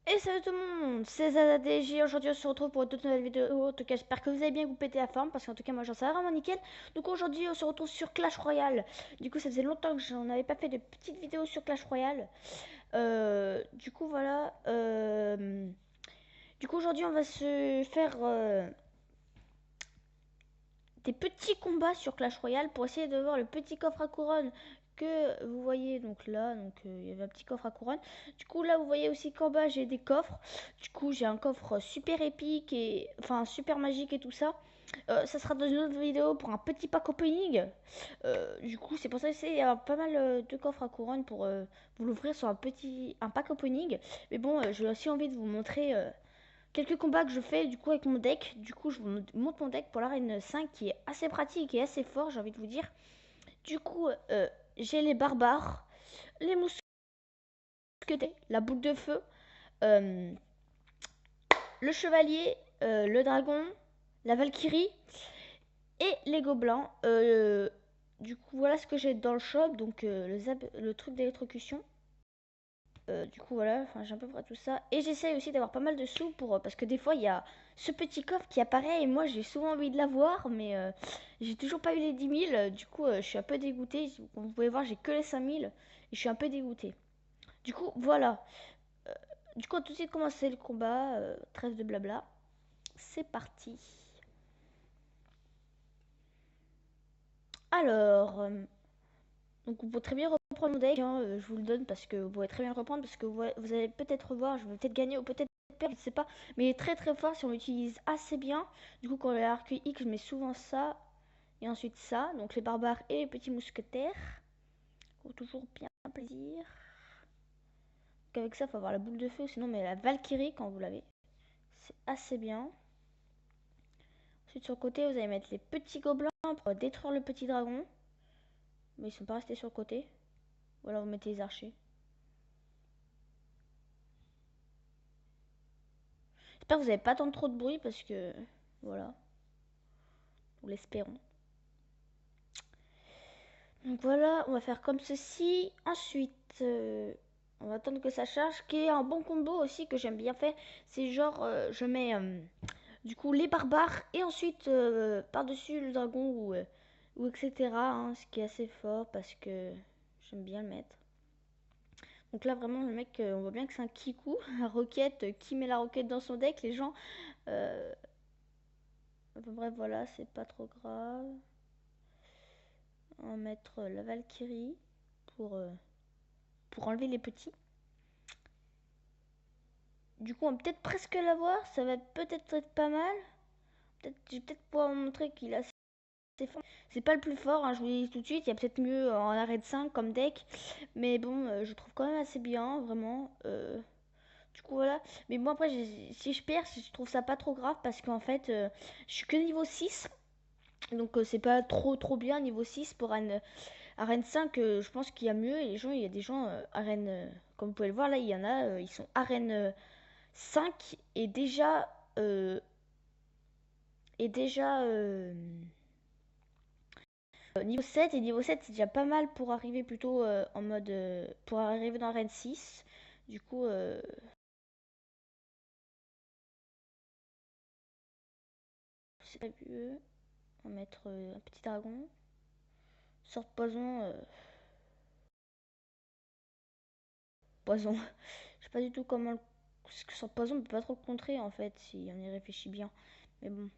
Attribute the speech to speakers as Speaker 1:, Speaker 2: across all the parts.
Speaker 1: Et salut tout le monde, c'est ZADJ. Aujourd'hui on se retrouve pour une toute nouvelle vidéo. En tout cas j'espère que vous allez bien, que vous pétez la forme, parce qu'en tout cas moi j'en sais vraiment nickel. Donc aujourd'hui on se retrouve sur Clash Royale. Du coup ça faisait longtemps que j'en avais pas fait de petites vidéos sur Clash Royale. Du coup voilà. Du coup aujourd'hui on va se faire des petits combats sur Clash Royale pour essayer de voir le petit coffre à couronne que vous voyez donc là. Donc il y avait un petit coffre à couronne. Du coup là vous voyez aussi qu'en bas j'ai des coffres. Du coup j'ai un coffre super épique et enfin super magique et tout ça. Ça sera dans une autre vidéo pour un petit pack opening. Du coup c'est pour ça que il y a pas mal de coffres à couronne pour vous l'ouvrir sur un pack opening. Mais bon j'ai aussi envie de vous montrer quelques combats que je fais du coup avec mon deck. Du coup, je vous montre mon deck pour l'arène 5 qui est assez pratique et assez fort, j'ai envie de vous dire. Du coup, j'ai les barbares, les mousquetaires, la boule de feu, euh, le chevalier, le dragon, la valkyrie et les gobelins. Du coup, voilà ce que j'ai dans le shop. Donc, le truc d'électrocution. Du coup voilà, enfin, j'ai à peu près tout ça. Et j'essaye aussi d'avoir pas mal de sous pour parce que des fois il y a ce petit coffre qui apparaît et moi j'ai souvent envie de l'avoir, mais j'ai toujours pas eu les 10 000. Du coup je suis un peu dégoûtée. Comme vous pouvez voir j'ai que les 5 000 et je suis un peu dégoûtée. Du coup voilà. Euh, du coup on va tout de suite commencer le combat. Trêve de blabla. C'est parti. Alors donc vous pouvez très bien reprendre mon deck, hein, je vous le donne parce que vous pouvez très bien le reprendre parce que vous allez peut-être voir, je vais peut-être gagner ou peut-être perdre, je sais pas. Mais il est très très fort si on l'utilise assez bien. Du coup quand l'arc X, je mets souvent ça et ensuite ça. Donc les barbares et les petits mousquetaires. Faut toujours bien plaisir. Donc avec ça, il faut avoir la boule de feu, sinon mais la Valkyrie quand vous l'avez. C'est assez bien. Ensuite sur le côté, vous allez mettre les petits gobelins pour détruire le petit dragon. Mais ils sont pas restés sur le côté. Ou alors vous mettez les archers. J'espère que vous n'avez pas tant trop de bruit parce que voilà, nous l'espérons. Donc voilà, on va faire comme ceci. Ensuite, on va attendre que ça charge. Qui est un bon combo aussi que j'aime bien faire. C'est genre, je mets du coup les barbares et ensuite par-dessus le dragon ou etc. Hein, ce qui est assez fort parce que j'aime bien le mettre. Donc là vraiment le mec, on voit bien que c'est un kikou, la roquette, qui met la roquette dans son deck, les gens. Euh, enfin, bref voilà, c'est pas trop grave. On va mettre la Valkyrie pour enlever les petits. Du coup, on va peut-être presque l'avoir. Ça va peut-être être pas mal. Je vais peut-être pouvoir vous montrer qu'il a assez fort. C'est pas le plus fort, hein, je vous le dis tout de suite. Il y a peut-être mieux en arrêt de 5 comme deck. Mais bon, je trouve quand même assez bien, vraiment. Du coup, voilà. Mais bon, après, si je perds, je trouve ça pas trop grave parce qu'en fait, je suis que niveau 6. Donc, c'est pas trop bien niveau 6 pour arène 5. Je pense qu'il y a mieux. Et il y a des gens arène. Comme vous pouvez le voir, là, il y en a. Ils sont arène 5 et déjà. Et déjà niveau 7 et niveau 7 c'est déjà pas mal pour arriver plutôt en mode pour arriver dans l'arène 6. Du coup c'est pas mieux. On va mettre un petit dragon. Sort de poison. Poison. Je sais pas du tout comment parce que sort de poison on peut pas trop le contrer en fait si on y réfléchit bien. Mais bon.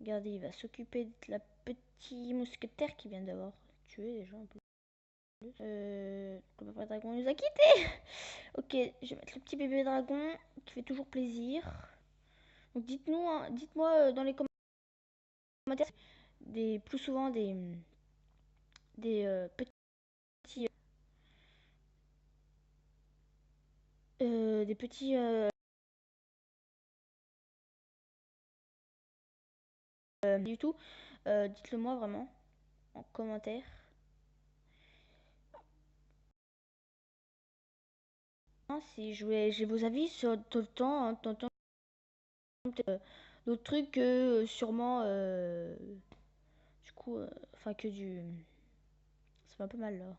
Speaker 1: Regardez, il va s'occuper de la petite mousquetaire qui vient d'avoir tué déjà un peu. Le papa dragon nous a quittés. Ok, je vais mettre le petit bébé dragon qui fait toujours plaisir. Donc dites-nous, hein, dites-moi dans les commentaires plus souvent des petits des petits du tout. Dites-le moi vraiment en commentaire. Hein, si j'ai vos avis sur tout le temps, hein, d'autres trucs que sûrement du coup enfin que du ça fait un peu mal là.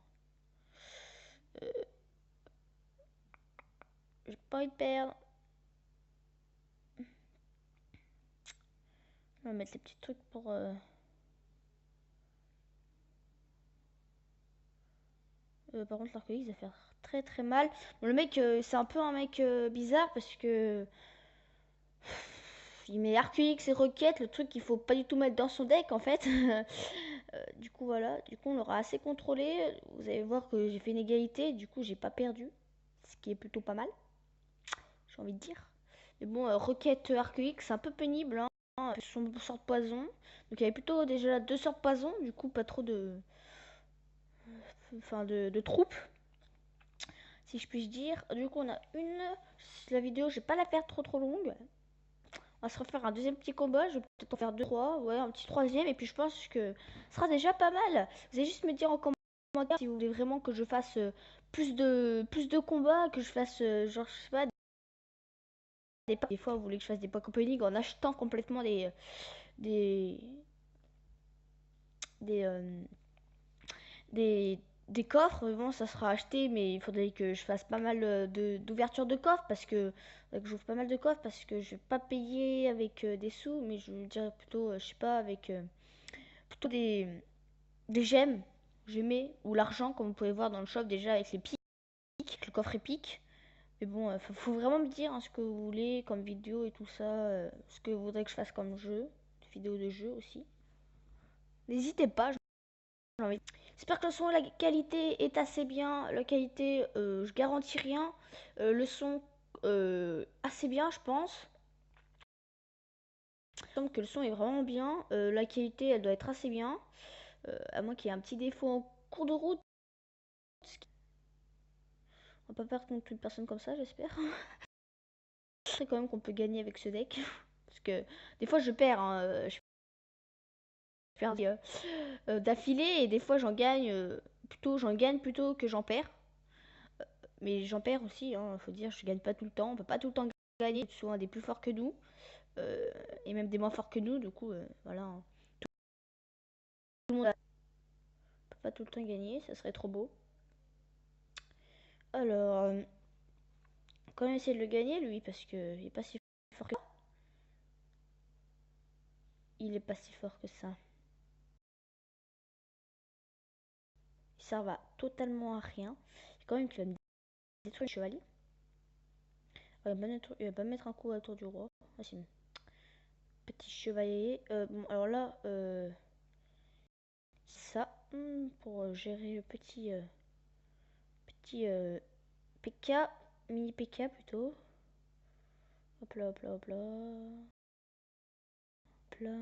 Speaker 1: pas envie de perdre. On va mettre les petits trucs pour... par contre, l'arc-en-ciel, ça va faire très très mal. Bon, le mec, c'est un peu un mec bizarre parce que... Il met Arc-X et Rocket, le truc qu'il faut pas du tout mettre dans son deck en fait. Du coup voilà, du coup on l'aura assez contrôlé. Vous allez voir que j'ai fait une égalité, du coup j'ai pas perdu. Ce qui est plutôt pas mal, j'ai envie de dire. Mais bon, Rocket Arc-X, c'est un peu pénible, hein. Son sort de poison. Donc il y avait plutôt déjà deux sorts de poison, du coup pas trop de... Enfin de troupes, si je puis dire. Du coup on a une... La vidéo, je vais pas la faire trop longue. On va se refaire un deuxième petit combat. Je vais peut-être en faire deux, trois. Ouais, un petit troisième. Et puis je pense que ce sera déjà pas mal. Vous allez juste me dire en commentaire si vous voulez vraiment que je fasse plus de combats. Que je fasse, genre, je sais pas, des fois vous voulez que je fasse des packs opening en achetant complètement des, des, euh, des, des coffres. Bon, ça sera acheté, mais il faudrait que je fasse pas mal d'ouverture de coffres parce que j'ouvre pas mal de coffres parce que je vais pas payer avec des sous, mais je dirais plutôt, je sais pas, avec plutôt des gemmes, gemmes ou l'argent, comme vous pouvez voir dans le shop déjà avec les pics, le coffre épique. Mais bon, faut vraiment me dire hein, ce que vous voulez comme vidéo et tout ça, ce que vous voudrez que je fasse comme jeu, vidéo de jeu aussi. N'hésitez pas. J'espère que le son et la qualité est assez bien. La qualité, je garantis rien. Le son, assez bien, je pense. Il me semble que le son est vraiment bien. La qualité, elle doit être assez bien. À moins qu'il y ait un petit défaut en cours de route. On va pas perdre contre une personne comme ça, j'espère. Je sais quand même qu'on peut gagner avec ce deck. Parce que des fois, je perds. Hein, je perds d'affilée et des fois, j'en gagne plutôt que j'en perds. Mais j'en perds aussi, hein, faut dire, je gagne pas tout le temps. On peut pas tout le temps gagner, souvent des plus forts que nous. euh, et même des moins forts que nous, du coup, voilà. Hein. Tout le monde peut pas tout le temps gagner, ça serait trop beau. Alors, quand même essayer de le gagner, lui, parce que il est pas si fort que ça. Il est pas si fort que ça. Il sert à totalement à rien. Quand même qu'il va me détruire le chevalier. Il va pas mettre un coup à la tour du roi. Ah, c'est petit chevalier. Bon, alors là, ça, pour gérer le petit PK, mini PK plutôt. Hop là, hop là, hop là. Hop là.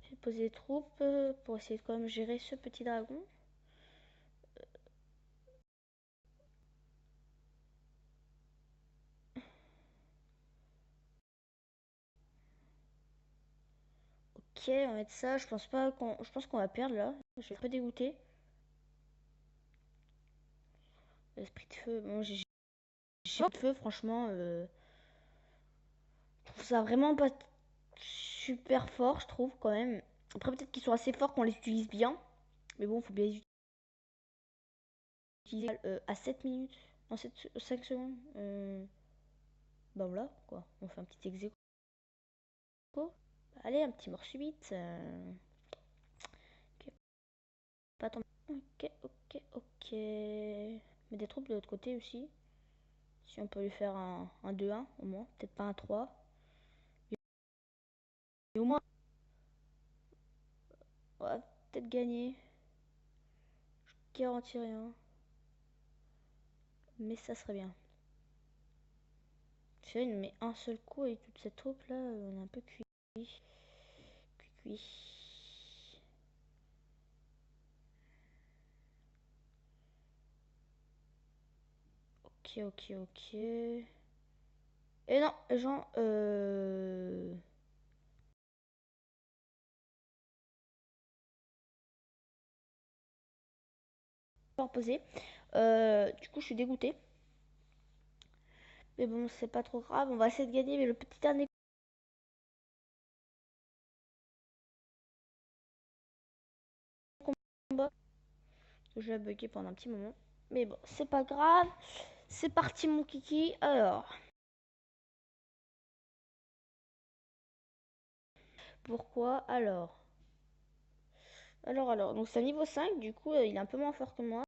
Speaker 1: Je vais poser des troupes pour essayer de quand même gérer ce petit dragon. Ok, on va mettre ça. Je pense pas qu'on. Je pense qu'on va perdre là. Je suis un peu dégoûté. L'esprit de feu. Bon, j'ai pas de feu, franchement. Je trouve ça vraiment pas super fort, je trouve quand même. Après, peut-être qu'ils sont assez forts qu'on les utilise bien. Mais bon, faut bien les utiliser à 7 minutes. En 5 secondes. Bah voilà, quoi. On fait un petit ex aequo. Allez, un petit mort subite. Ok, pas tant. Ok, ok, ok. Mais des troupes de l'autre côté aussi. Si on peut lui faire un 2-1 au moins. Peut-être pas un 3. Et au moins, on va peut-être gagner. Je garantis rien. Mais ça serait bien. Tu vois, il met un seul coup et toute cette troupe là, on est un peu cuit. Cuit. Ok, ok, ok. Et non, Jean, pas reposer. Du coup, je suis dégoûtée. Mais bon, c'est pas trop grave. On va essayer de gagner. Mais le petit dernier combat, je vais bugger pendant un petit moment. Mais bon, c'est pas grave. C'est parti mon kiki. Alors. Pourquoi alors. Donc c'est un niveau 5, du coup il est un peu moins fort que moi.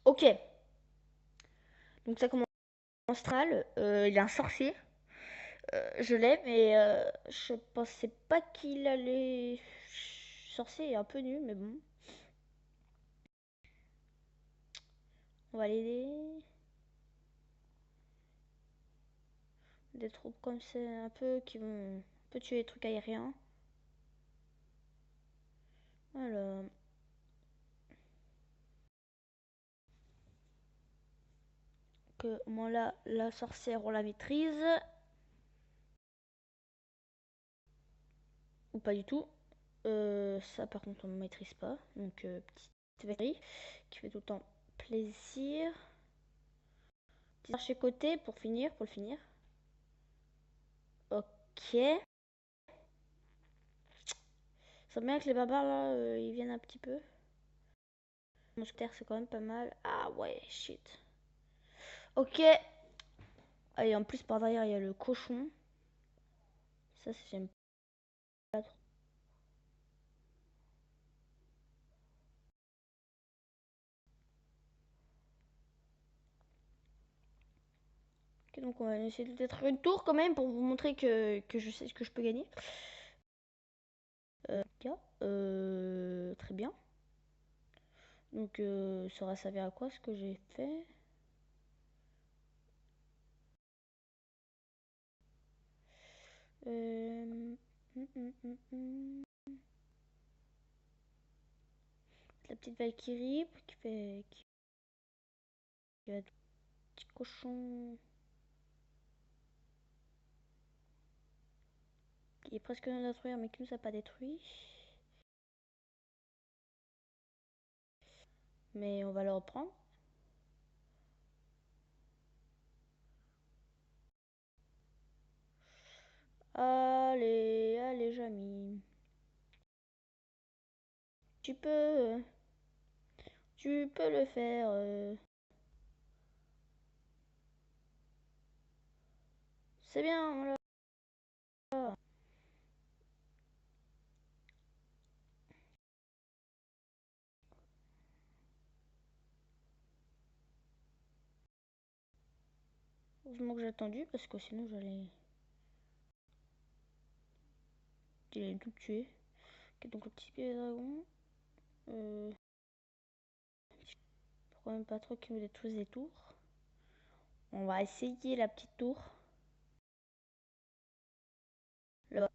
Speaker 1: Ok. Donc ça commence mal. Il est un sorcier. Je l'ai, mais je pensais pas qu'il allait. Sorcier est un peu nul, mais bon. On va l'aider. Des troupes comme ça, un peu qui vont un peu tuer les trucs aériens. Alors. Que au moins là, la sorcière on la maîtrise. Ou pas du tout. Ça par contre on ne maîtrise pas. Donc petite vacherie qui fait tout le temps plaisir. Petit archer côté pour le finir. Ok. Ça bien que les barbares là, ils viennent un petit peu. Mousquetaire c'est quand même pas mal. Ah ouais, shit. Ok. Allez, en plus par derrière il y a le cochon. Ça j'aime pas trop. Ok, donc on va essayer de détruire une tour quand même pour vous montrer que je sais ce que je peux gagner. Très bien. Donc ça va servir à quoi ce que j'ai fait? Euh, hum, hum, hum, hum. La petite Valkyrie qui va être petit cochon qui est presque non détruire mais qui nous a pas détruit. Mais on va le reprendre. Allez, allez, Jamy. Tu peux, tu peux le faire. C'est bien, là. Heureusement que j'ai attendu parce que sinon il allait tout tuer. Ok, donc le petit pied dragon. Pourquoi même pas trop qu'il nous détruise les tours. On va essayer la petite tour. Là-bas.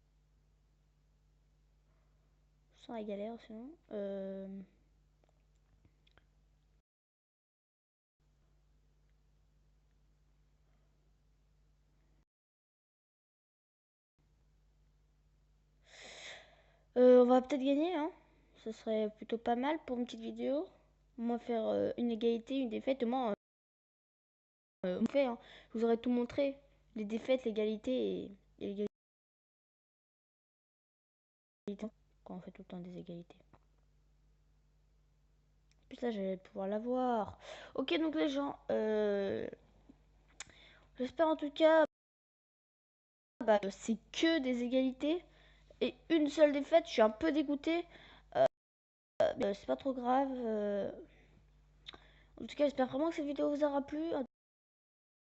Speaker 1: Sans la galère sinon. On va peut-être gagner, hein. Ce serait plutôt pas mal pour une petite vidéo. Moi faire une égalité, une défaite. Moi, on fait, hein. Je vous aurais tout montré. Les défaites, l'égalité et l'égalité. Quand on fait tout le temps des égalités. En plus là, j'allais pouvoir l'avoir. Ok, donc les gens, j'espère en tout cas, c'est que des égalités et une seule défaite. Je suis un peu dégoûté. C'est pas trop grave. En tout cas, j'espère vraiment que cette vidéo vous aura plu. En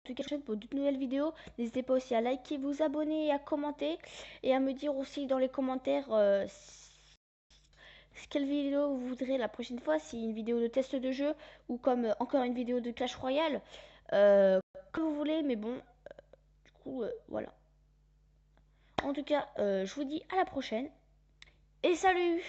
Speaker 1: tout cas, pour de nouvelles vidéos, n'hésitez pas aussi à liker, vous abonner et à commenter. Et à me dire aussi dans les commentaires quelle vidéo vous voudrez la prochaine fois. Si une vidéo de test de jeu ou comme encore une vidéo de Clash Royale. Comme vous voulez, mais bon, du coup, voilà. En tout cas, je vous dis à la prochaine. Et salut!